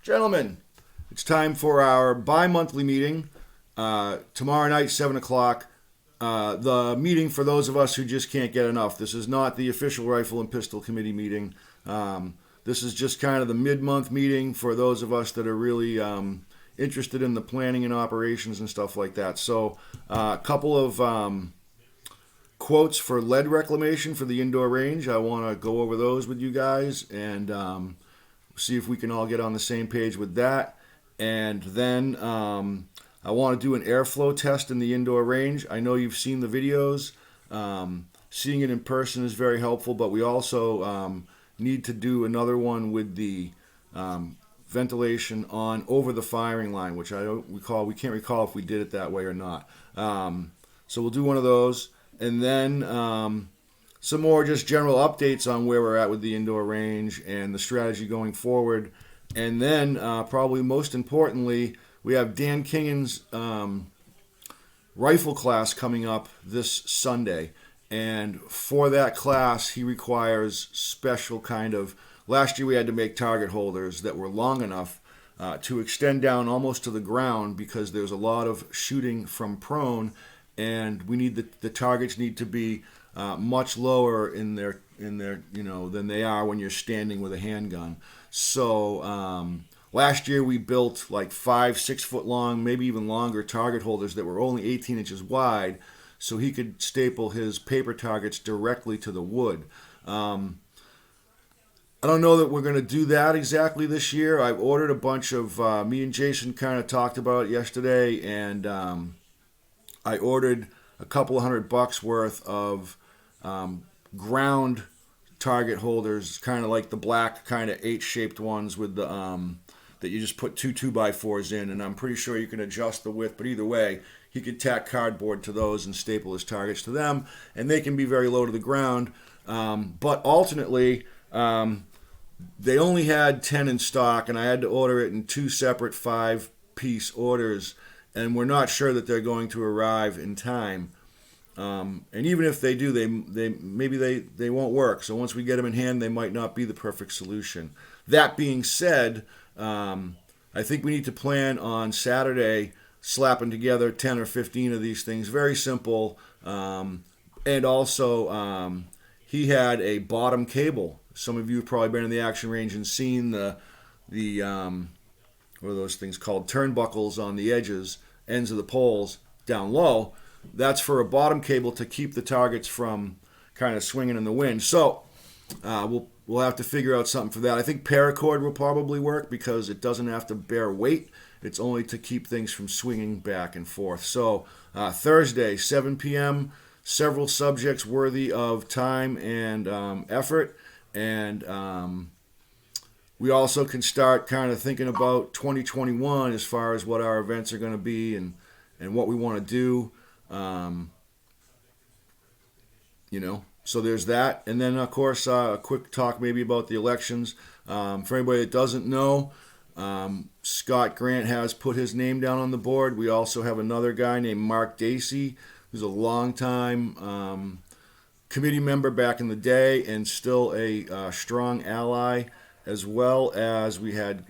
Gentlemen, it's time for our bi-monthly meeting. Tomorrow night, 7 o'clock. The meeting for those of us who just can't get enough. This is not the official Rifle and Pistol Committee meeting. This is just kind of the mid-month meeting for those of us that are really interested in the planning and operations and stuff like that. So a couple of quotes for lead reclamation for the indoor range. I want to go over those with you guys and see if we can all get on the same page with that. And then I want to do an airflow test in the indoor range. I know you've seen the videos. Seeing it in person is very helpful, but we also need to do another one with the ventilation on over the firing line, which I don't recall. We can't recall if we did it that way or not. So we'll do one of those. And then some more just general updates on where we're at with the indoor range and the strategy going forward. And then probably most importantly, we have Dan Kingan's rifle class coming up this Sunday. And for that class, he requires special kind of... Last year we had to make target holders that were long enough to extend down almost to the ground because there's a lot of shooting from prone, and we need the targets need to be much lower in their than they are when you're standing with a handgun. So last year we built like 5-6 foot long, maybe even longer target holders that were only 18 inches wide, so he could staple his paper targets directly to the wood. I don't know that we're going to do that exactly this year. I've ordered a bunch of, me and Jason kind of talked about it yesterday, and I ordered a couple of $100 worth of ground target holders, kind of like the black kind of H-shaped ones with the that you just put two 2x4s in, and I'm pretty sure you can adjust the width, but either way, he could tack cardboard to those and staple his targets to them, and they can be very low to the ground. But alternately, they only had 10 in stock, and I had to order it in 2 separate 5-piece orders, and we're not sure that they're going to arrive in time. And even if they do, they won't work. So once we get them in hand, they might not be the perfect solution. That being said, I think we need to plan on Saturday slapping together 10 or 15 of these things. Very simple. And also, he had a bottom cable. Some of you have probably been in the action range and seen the what are those things called? Turnbuckles on the edges, ends of the poles down low. That's for a bottom cable to keep the targets from kind of swinging in the wind. So we'll have to figure out something for that. I think paracord will probably work because it doesn't have to bear weight. It's only to keep things from swinging back and forth. So Thursday, 7 p.m., several subjects worthy of time and effort. And we also can start kind of thinking about 2021 as far as what our events are going to be and what we want to do. So there's that. And then, of course, a quick talk maybe about the elections. For anybody that doesn't know, Scott Grant has put his name down on the board. We also have another guy named Mark Dacey, who's a longtime committee member back in the day and still a strong ally, as well as we had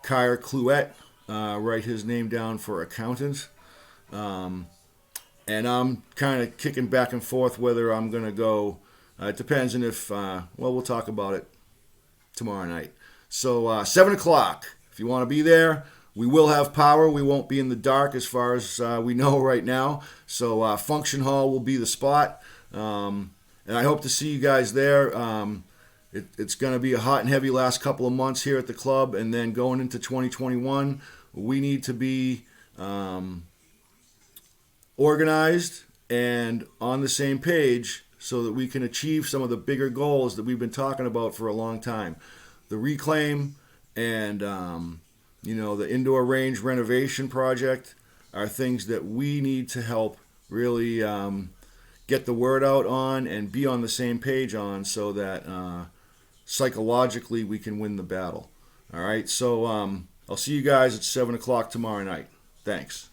Kyer Cluette write his name down for accountant. And I'm kind of kicking back and forth whether I'm going to go. It depends on if, we'll talk about it tomorrow night. So 7 o'clock, if you want to be there. We will have power. We won't be in the dark as far as we know right now. So Function Hall will be the spot. And I hope to see you guys there. It's going to be a hot and heavy last couple of months here at the club. And then going into 2021, we need to be organized and on the same page so that we can achieve some of the bigger goals that we've been talking about for a long time. The reclaim and, the indoor range renovation project are things that we need to help really get the word out on and be on the same page on so that psychologically we can win the battle. All right, so I'll see you guys at 7 o'clock tomorrow night. Thanks.